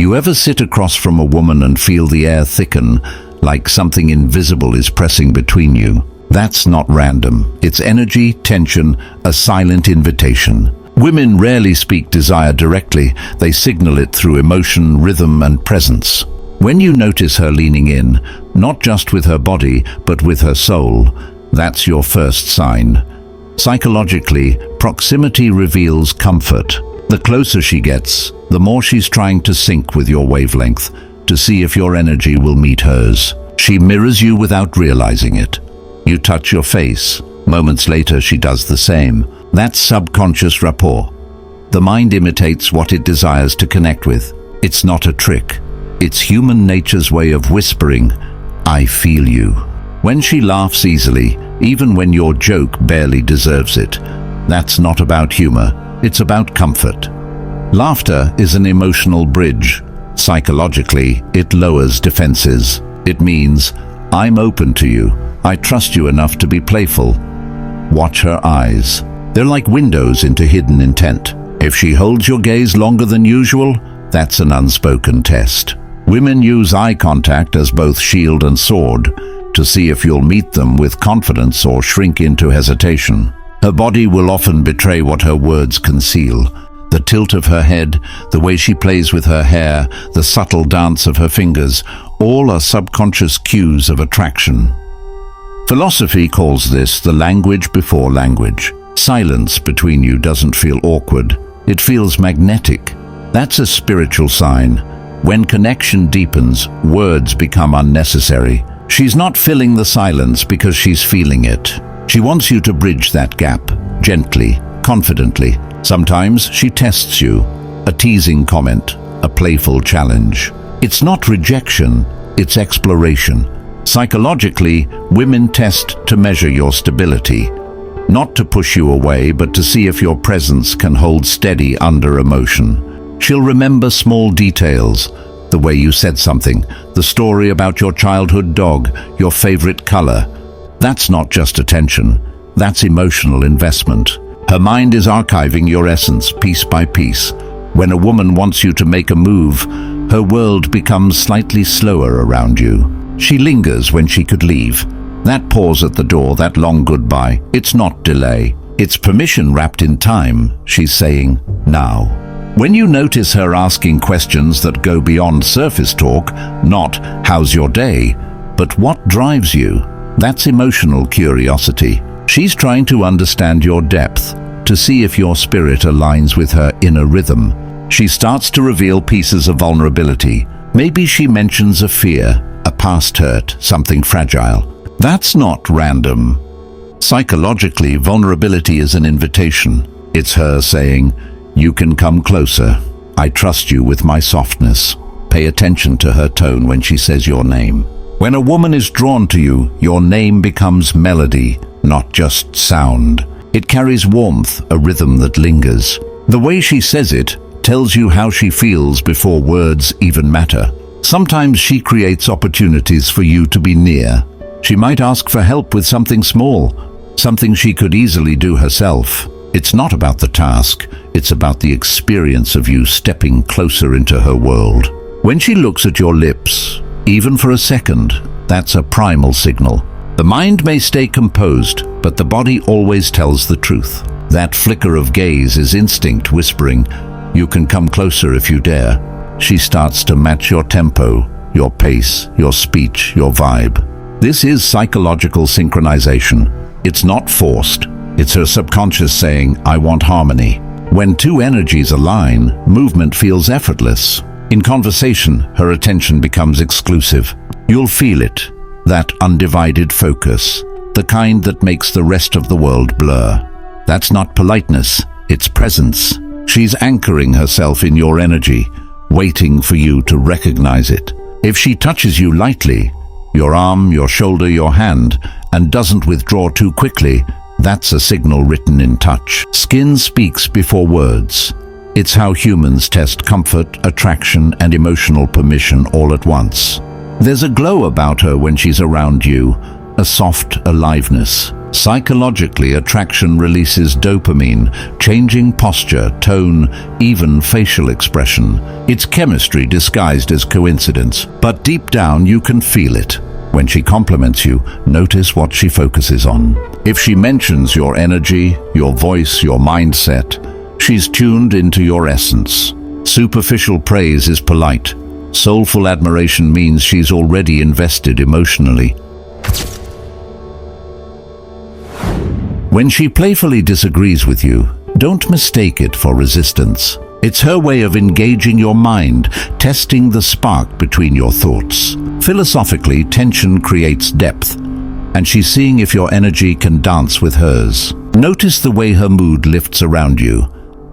You ever sit across from a woman and feel the air thicken, like something invisible is pressing between you? That's not random. It's energy, tension, a silent invitation. Women rarely speak desire directly. They signal it through emotion, rhythm, and presence. When you notice her leaning in, not just with her body, but with her soul, that's your first sign. Psychologically, proximity reveals comfort. The closer she gets, the more she's trying to sync with your wavelength, to see if your energy will meet hers. She mirrors you without realizing it. You touch your face. Moments later, she does the same. That's subconscious rapport. The mind imitates what it desires to connect with. It's not a trick. It's human nature's way of whispering, "I feel you." When she laughs easily, even when your joke barely deserves it, that's not about humor, it's about comfort. Laughter is an emotional bridge. Psychologically, it lowers defenses. It means, "I'm open to you. I trust you enough to be playful." Watch her eyes. They're like windows into hidden intent. If she holds your gaze longer than usual, that's an unspoken test. Women use eye contact as both shield and sword to see if you'll meet them with confidence or shrink into hesitation. Her body will often betray what her words conceal. The tilt of her head, the way she plays with her hair, the subtle dance of her fingers, all are subconscious cues of attraction. Philosophy calls this the language before language. Silence between you doesn't feel awkward. It feels magnetic. That's a spiritual sign. When connection deepens, words become unnecessary. She's not filling the silence because she's feeling it. She wants you to bridge that gap, gently, confidently. Sometimes she tests you, a teasing comment, a playful challenge. It's not rejection, it's exploration. Psychologically, women test to measure your stability. Not to push you away, but to see if your presence can hold steady under emotion. She'll remember small details, the way you said something, the story about your childhood dog, your favorite color. That's not just attention, that's emotional investment. Her mind is archiving your essence piece by piece. When a woman wants you to make a move, her world becomes slightly slower around you. She lingers when she could leave. That pause at the door, that long goodbye, it's not delay. It's permission wrapped in time. She's saying, now. When you notice her asking questions that go beyond surface talk, not, how's your day, but what drives you, that's emotional curiosity. She's trying to understand your depth, to see if your spirit aligns with her inner rhythm. She starts to reveal pieces of vulnerability. Maybe she mentions a fear, a past hurt, something fragile. That's not random. Psychologically, vulnerability is an invitation. It's her saying, you can come closer. I trust you with my softness. Pay attention to her tone when she says your name. When a woman is drawn to you, your name becomes melody, not just sound. It carries warmth, a rhythm that lingers. The way she says it tells you how she feels before words even matter. Sometimes she creates opportunities for you to be near. She might ask for help with something small, something she could easily do herself. It's not about the task, it's about the experience of you stepping closer into her world. When she looks at your lips, even for a second, that's a primal signal. The mind may stay composed, but the body always tells the truth. That flicker of gaze is instinct whispering, you can come closer if you dare. She starts to match your tempo, your pace, your speech, your vibe. This is psychological synchronization. It's not forced. It's her subconscious saying, I want harmony. When two energies align, movement feels effortless. In conversation, her attention becomes exclusive. You'll feel it, that undivided focus, the kind that makes the rest of the world blur. That's not politeness, it's presence. She's anchoring herself in your energy, waiting for you to recognize it. If she touches you lightly, your arm, your shoulder, your hand, and doesn't withdraw too quickly, that's a signal written in touch. Skin speaks before words. It's how humans test comfort, attraction, and emotional permission all at once. There's a glow about her when she's around you, a soft aliveness. Psychologically, attraction releases dopamine, changing posture, tone, even facial expression. It's chemistry disguised as coincidence, but deep down you can feel it. When she compliments you, notice what she focuses on. If she mentions your energy, your voice, your mindset, she's tuned into your essence. Superficial praise is polite. Soulful admiration means she's already invested emotionally. When she playfully disagrees with you, don't mistake it for resistance. It's her way of engaging your mind, testing the spark between your thoughts. Philosophically, tension creates depth, and she's seeing if your energy can dance with hers. Notice the way her mood lifts around you.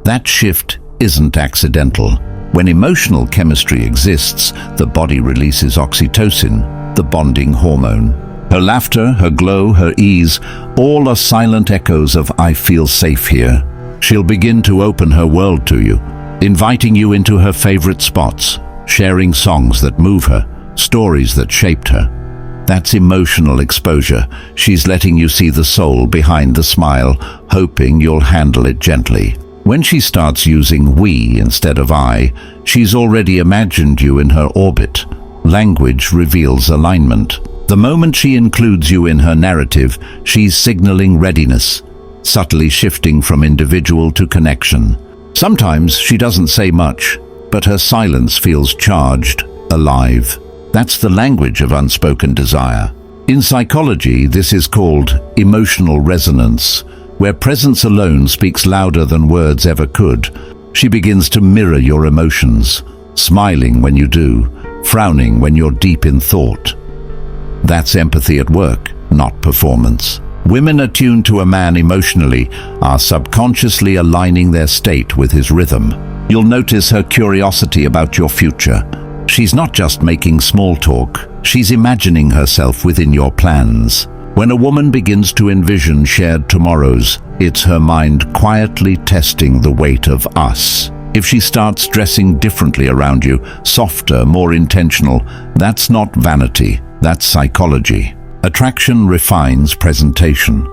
That shift isn't accidental. When emotional chemistry exists, the body releases oxytocin, the bonding hormone. Her laughter, her glow, her ease, all are silent echoes of "I feel safe here." She'll begin to open her world to you, inviting you into her favorite spots, sharing songs that move her, stories that shaped her. That's emotional exposure. She's letting you see the soul behind the smile, hoping you'll handle it gently. When she starts using "we" instead of "I", she's already imagined you in her orbit. Language reveals alignment. The moment she includes you in her narrative, she's signaling readiness, subtly shifting from individual to connection. Sometimes she doesn't say much, but her silence feels charged, alive. That's the language of unspoken desire. In psychology, this is called emotional resonance, where presence alone speaks louder than words ever could. She begins to mirror your emotions, smiling when you do, frowning when you're deep in thought. That's empathy at work, not performance. Women attuned to a man emotionally are subconsciously aligning their state with his rhythm. You'll notice her curiosity about your future. She's not just making small talk, she's imagining herself within your plans. When a woman begins to envision shared tomorrows, it's her mind quietly testing the weight of us. If she starts dressing differently around you, softer, more intentional, that's not vanity, that's psychology. Attraction refines presentation.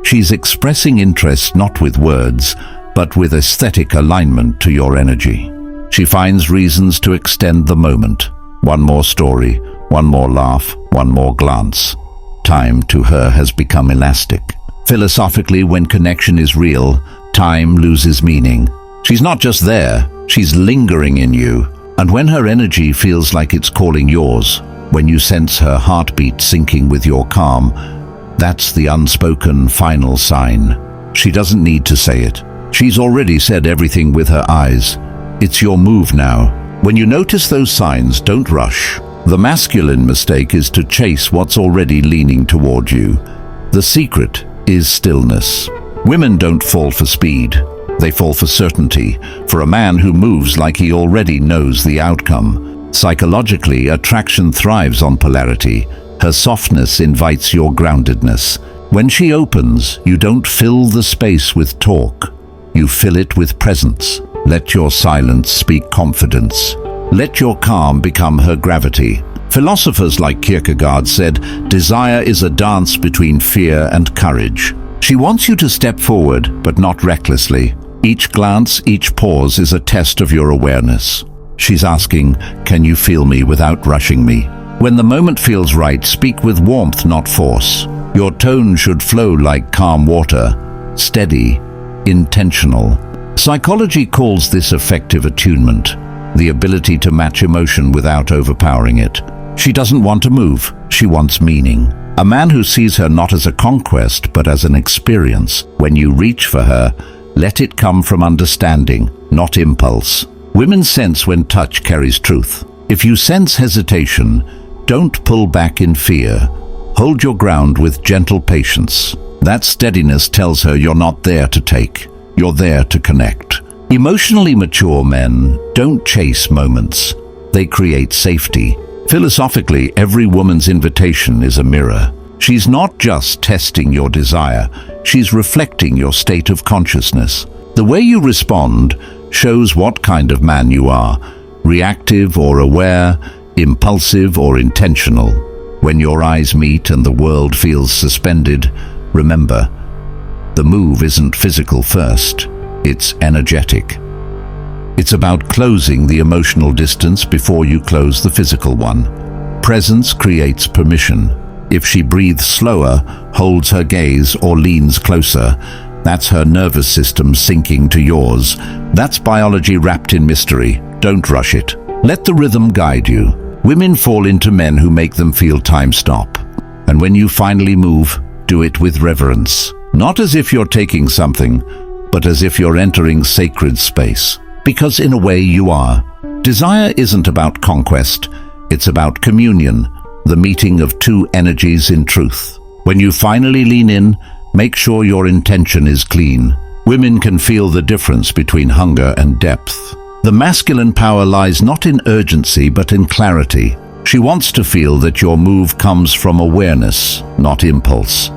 She's expressing interest not with words, but with aesthetic alignment to your energy. She finds reasons to extend the moment. One more story, one more laugh, one more glance. Time to her has become elastic. Philosophically, when connection is real, time loses meaning. She's not just there, she's lingering in you. And when her energy feels like it's calling yours, when you sense her heartbeat syncing with your calm, that's the unspoken final sign. She doesn't need to say it. She's already said everything with her eyes. It's your move now. When you notice those signs, don't rush. The masculine mistake is to chase what's already leaning toward you. The secret is stillness. Women don't fall for speed. They fall for certainty, for a man who moves like he already knows the outcome. Psychologically, attraction thrives on polarity. Her softness invites your groundedness. When she opens, you don't fill the space with talk. You fill it with presence. Let your silence speak confidence. Let your calm become her gravity. Philosophers like Kierkegaard said, desire is a dance between fear and courage. She wants you to step forward, but not recklessly. Each glance, each pause is a test of your awareness. She's asking, can you feel me without rushing me? When the moment feels right, speak with warmth, not force. Your tone should flow like calm water, steady, intentional. Psychology calls this effective attunement, the ability to match emotion without overpowering it. She doesn't want to move, she wants meaning. A man who sees her not as a conquest, but as an experience. When you reach for her, let it come from understanding, not impulse. Women sense when touch carries truth. If you sense hesitation, don't pull back in fear. Hold your ground with gentle patience. That steadiness tells her you're not there to take, you're there to connect. Emotionally mature men don't chase moments. They create safety. Philosophically, every woman's invitation is a mirror. She's not just testing your desire, she's reflecting your state of consciousness. The way you respond shows what kind of man you are, reactive or aware, impulsive or intentional. When your eyes meet and the world feels suspended, Remember, the move isn't physical first, it's energetic. It's about closing the emotional distance before you close the physical one. Presence creates permission. If she breathes slower, holds her gaze, or leans closer, that's her nervous system syncing to yours. That's biology wrapped in mystery. Don't rush it. Let the rhythm guide you. Women fall into men who make them feel time stop. And when you finally move, do it with reverence. Not as if you're taking something, but as if you're entering sacred space. Because in a way you are. Desire isn't about conquest, it's about communion, the meeting of two energies in truth. When you finally lean in, make sure your intention is clean. Women can feel the difference between hunger and depth. The masculine power lies not in urgency but in clarity. She wants to feel that your move comes from awareness, not impulse.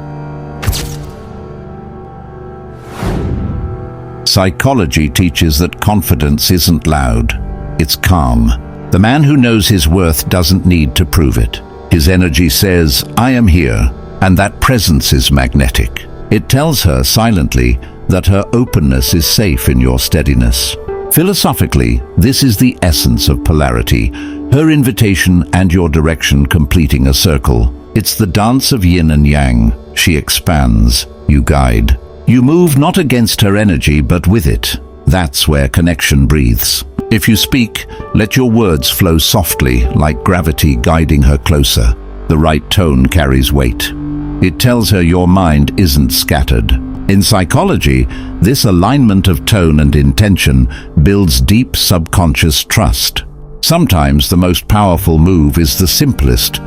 Psychology teaches that confidence isn't loud, it's calm. The man who knows his worth doesn't need to prove it. His energy says, "I am here," and that presence is magnetic. It tells her silently that her openness is safe in your steadiness. Philosophically, this is the essence of polarity, her invitation and your direction completing a circle. It's the dance of yin and yang. She expands, you guide. You move not against her energy, but with it. That's where connection breathes. If you speak, let your words flow softly, like gravity guiding her closer. The right tone carries weight. It tells her your mind isn't scattered. In psychology, this alignment of tone and intention builds deep subconscious trust. Sometimes the most powerful move is the simplest.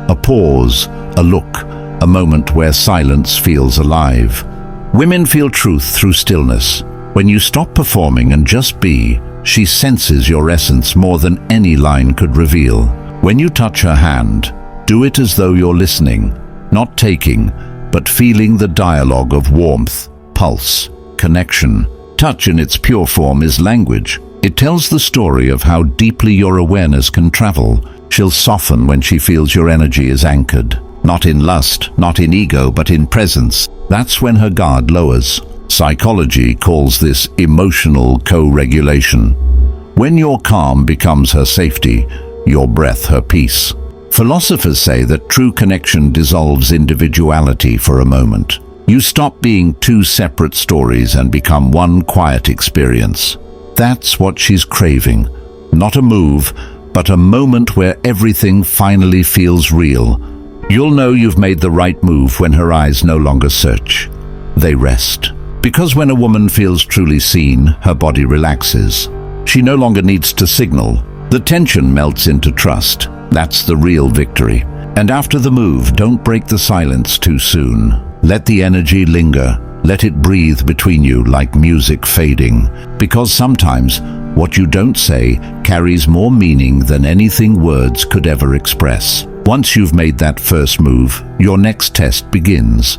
A pause, a look, a moment where silence feels alive. Women feel truth through stillness. When you stop performing and just be, she senses your essence more than any line could reveal. When you touch her hand, do it as though you're listening, not taking, but feeling the dialogue of warmth, pulse, connection. Touch in its pure form is language. It tells the story of how deeply your awareness can travel. She'll soften when she feels your energy is anchored. Not in lust, not in ego, but in presence. That's when her guard lowers. Psychology calls this emotional co-regulation. When your calm becomes her safety, your breath her peace. Philosophers say that true connection dissolves individuality for a moment. You stop being two separate stories and become one quiet experience. That's what she's craving. Not a move, but a moment where everything finally feels real. You'll know you've made the right move when her eyes no longer search. They rest. Because when a woman feels truly seen, her body relaxes. She no longer needs to signal. The tension melts into trust. That's the real victory. And after the move, don't break the silence too soon. Let the energy linger. Let it breathe between you like music fading. Because sometimes, what you don't say carries more meaning than anything words could ever express. Once you've made that first move, your next test begins.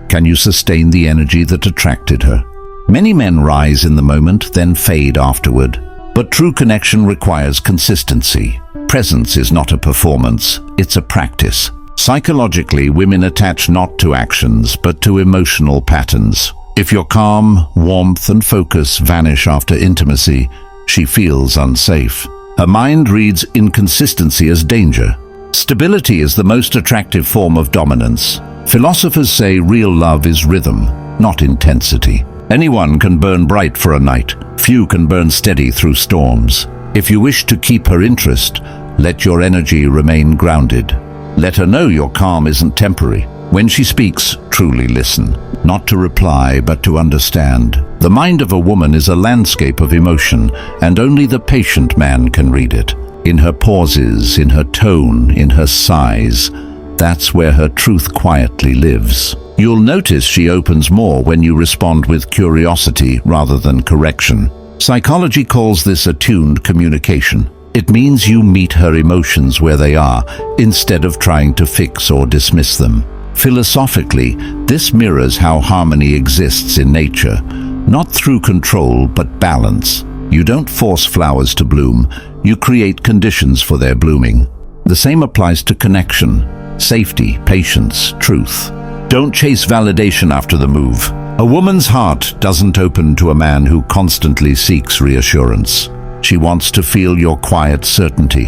Can you sustain the energy that attracted her? Many men rise in the moment, then fade afterward. But true connection requires consistency. Presence is not a performance, it's a practice. Psychologically, women attach not to actions, but to emotional patterns. If your calm, warmth, and focus vanish after intimacy, she feels unsafe. Her mind reads inconsistency as danger. Stability is the most attractive form of dominance. Philosophers say real love is rhythm, not intensity. Anyone can burn bright for a night. Few can burn steady through storms. If you wish to keep her interest, let your energy remain grounded. Let her know your calm isn't temporary. When she speaks, truly listen. Not to reply, but to understand. The mind of a woman is a landscape of emotion, and only the patient man can read it. In her pauses, in her tone, in her sighs, that's where her truth quietly lives. You'll notice she opens more when you respond with curiosity rather than correction. Psychology calls this attuned communication. It means you meet her emotions where they are, instead of trying to fix or dismiss them. Philosophically, this mirrors how harmony exists in nature, not through control but balance. You don't force flowers to bloom, you create conditions for their blooming. The same applies to connection, safety, patience, truth. Don't chase validation after the move. A woman's heart doesn't open to a man who constantly seeks reassurance. She wants to feel your quiet certainty,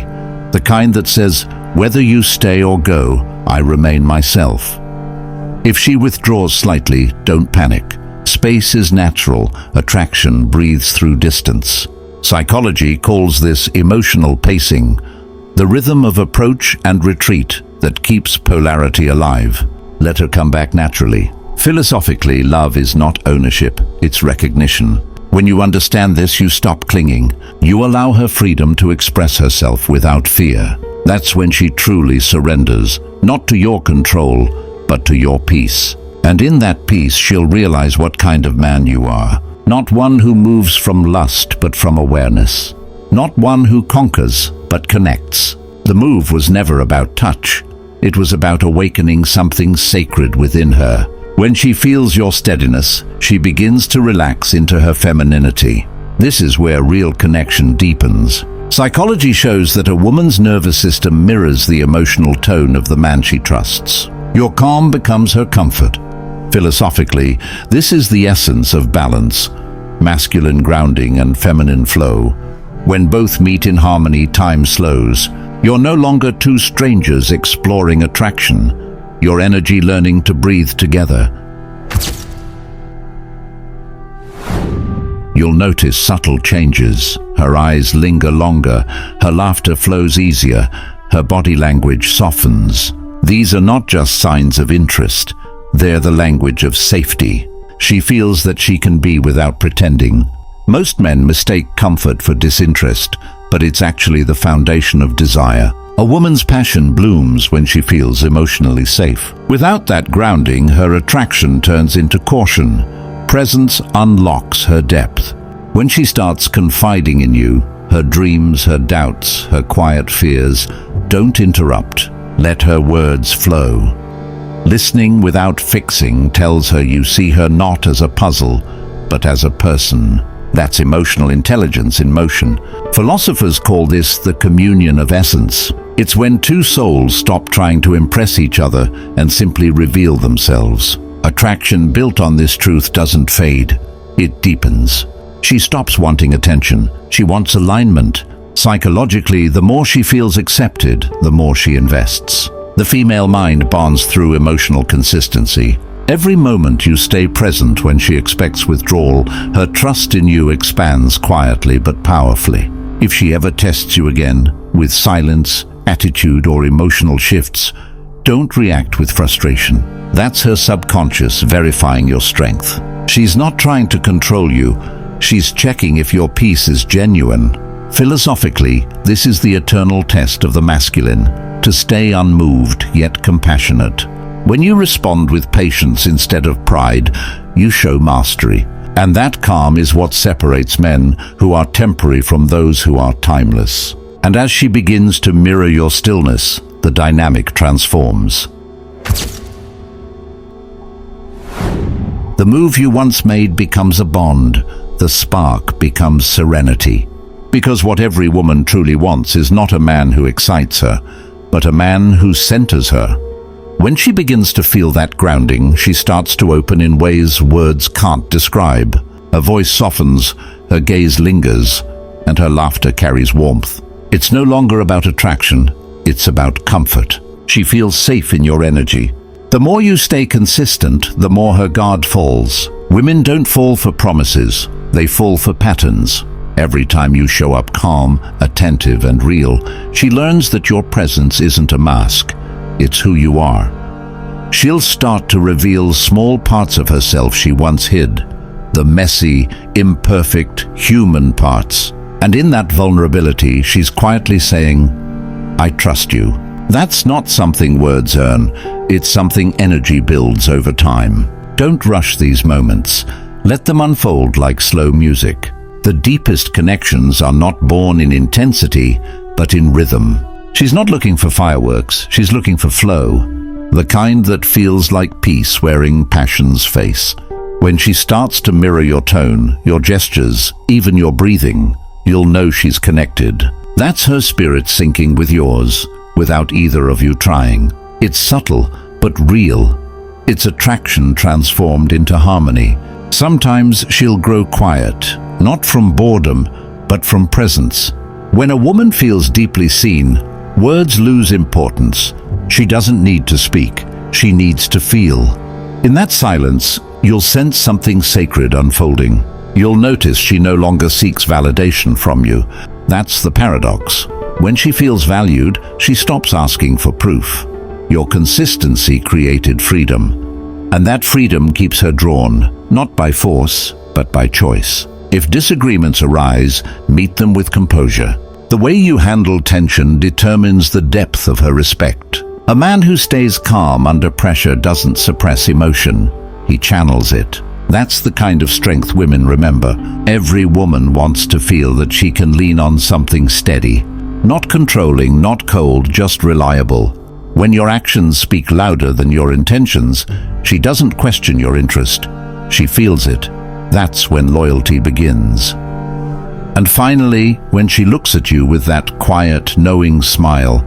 the kind that says, whether you stay or go, I remain myself. If she withdraws slightly, don't panic. Space is natural, attraction breathes through distance. Psychology calls this emotional pacing, the rhythm of approach and retreat that keeps polarity alive. Let her come back naturally. Philosophically, love is not ownership, it's recognition. When you understand this, you stop clinging. You allow her freedom to express herself without fear. That's when she truly surrenders, not to your control, but to your peace. And in that peace, she'll realize what kind of man you are. Not one who moves from lust, but from awareness. Not one who conquers, but connects. The move was never about touch. It was about awakening something sacred within her. When she feels your steadiness, she begins to relax into her femininity. This is where real connection deepens. Psychology shows that a woman's nervous system mirrors the emotional tone of the man she trusts. Your calm becomes her comfort. Philosophically, this is the essence of balance, masculine grounding and feminine flow. When both meet in harmony, time slows. You're no longer two strangers exploring attraction. Your energy learning to breathe together. You'll notice subtle changes. Her eyes linger longer, her laughter flows easier, her body language softens. These are not just signs of interest, they're the language of safety. She feels that she can be without pretending. Most men mistake comfort for disinterest, but it's actually the foundation of desire. A woman's passion blooms when she feels emotionally safe. Without that grounding, her attraction turns into caution. Presence unlocks her depth. When she starts confiding in you, her dreams, her doubts, her quiet fears, don't interrupt. Let her words flow. Listening without fixing tells her you see her not as a puzzle, but as a person. That's emotional intelligence in motion. Philosophers call this the communion of essence. It's when two souls stop trying to impress each other and simply reveal themselves. Attraction built on this truth doesn't fade, it deepens. She stops wanting attention, she wants alignment. Psychologically, the more she feels accepted, the more she invests. The female mind bonds through emotional consistency. Every moment you stay present when she expects withdrawal, her trust in you expands quietly but powerfully. If she ever tests you again, with silence, attitude, or emotional shifts, don't react with frustration. That's her subconscious verifying your strength. She's not trying to control you, she's checking if your peace is genuine. Philosophically, this is the eternal test of the masculine, to stay unmoved yet compassionate. When you respond with patience instead of pride, you show mastery. And that calm is what separates men who are temporary from those who are timeless. And as she begins to mirror your stillness, the dynamic transforms. The move you once made becomes a bond. The spark becomes serenity. Because what every woman truly wants is not a man who excites her, but a man who centers her. When she begins to feel that grounding, she starts to open in ways words can't describe. Her voice softens, her gaze lingers, and her laughter carries warmth. It's no longer about attraction, it's about comfort. She feels safe in your energy. The more you stay consistent, the more her guard falls. Women don't fall for promises, they fall for patterns. Every time you show up calm, attentive, and real, she learns that your presence isn't a mask. It's who you are. She'll start to reveal small parts of herself she once hid, the messy, imperfect, human parts. And in that vulnerability, she's quietly saying, I trust you. That's not something words earn, it's something energy builds over time. Don't rush these moments. Let them unfold like slow music. The deepest connections are not born in intensity, but in rhythm. She's not looking for fireworks, she's looking for flow, the kind that feels like peace wearing passion's face. When she starts to mirror your tone, your gestures, even your breathing, you'll know she's connected. That's her spirit syncing with yours, without either of you trying. It's subtle, but real. It's attraction transformed into harmony. Sometimes she'll grow quiet, not from boredom, but from presence. When a woman feels deeply seen, words lose importance. She doesn't need to speak, she needs to feel. In that silence, you'll sense something sacred unfolding. You'll notice she no longer seeks validation from you. That's the paradox. When she feels valued, she stops asking for proof. Your consistency created freedom, and that freedom keeps her drawn, not by force, but by choice. If disagreements arise, meet them with composure. The way you handle tension determines the depth of her respect. A man who stays calm under pressure doesn't suppress emotion, he channels it. That's the kind of strength women remember. Every woman wants to feel that she can lean on something steady. Not controlling, not cold, just reliable. When your actions speak louder than your intentions, she doesn't question your interest. She feels it. That's when loyalty begins. And finally, when she looks at you with that quiet, knowing smile,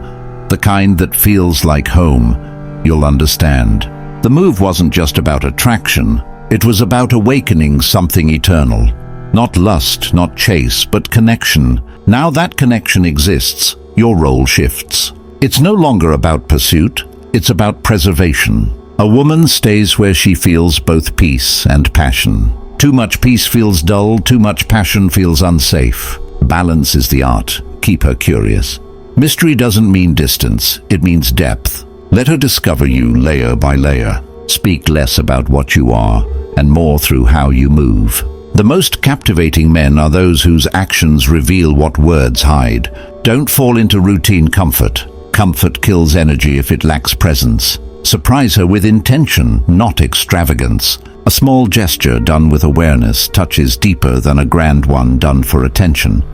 the kind that feels like home, you'll understand. The move wasn't just about attraction. It was about awakening something eternal. Not lust, not chase, but connection. Now that connection exists, your role shifts. It's no longer about pursuit, it's about preservation. A woman stays where she feels both peace and passion. Too much peace feels dull, too much passion feels unsafe. Balance is the art. Keep her curious. Mystery doesn't mean distance, it means depth. Let her discover you layer by layer. Speak less about what you are, and more through how you move. The most captivating men are those whose actions reveal what words hide. Don't fall into routine comfort. Comfort kills energy if it lacks presence. Surprise her with intention, not extravagance. A small gesture done with awareness touches deeper than a grand one done for attention.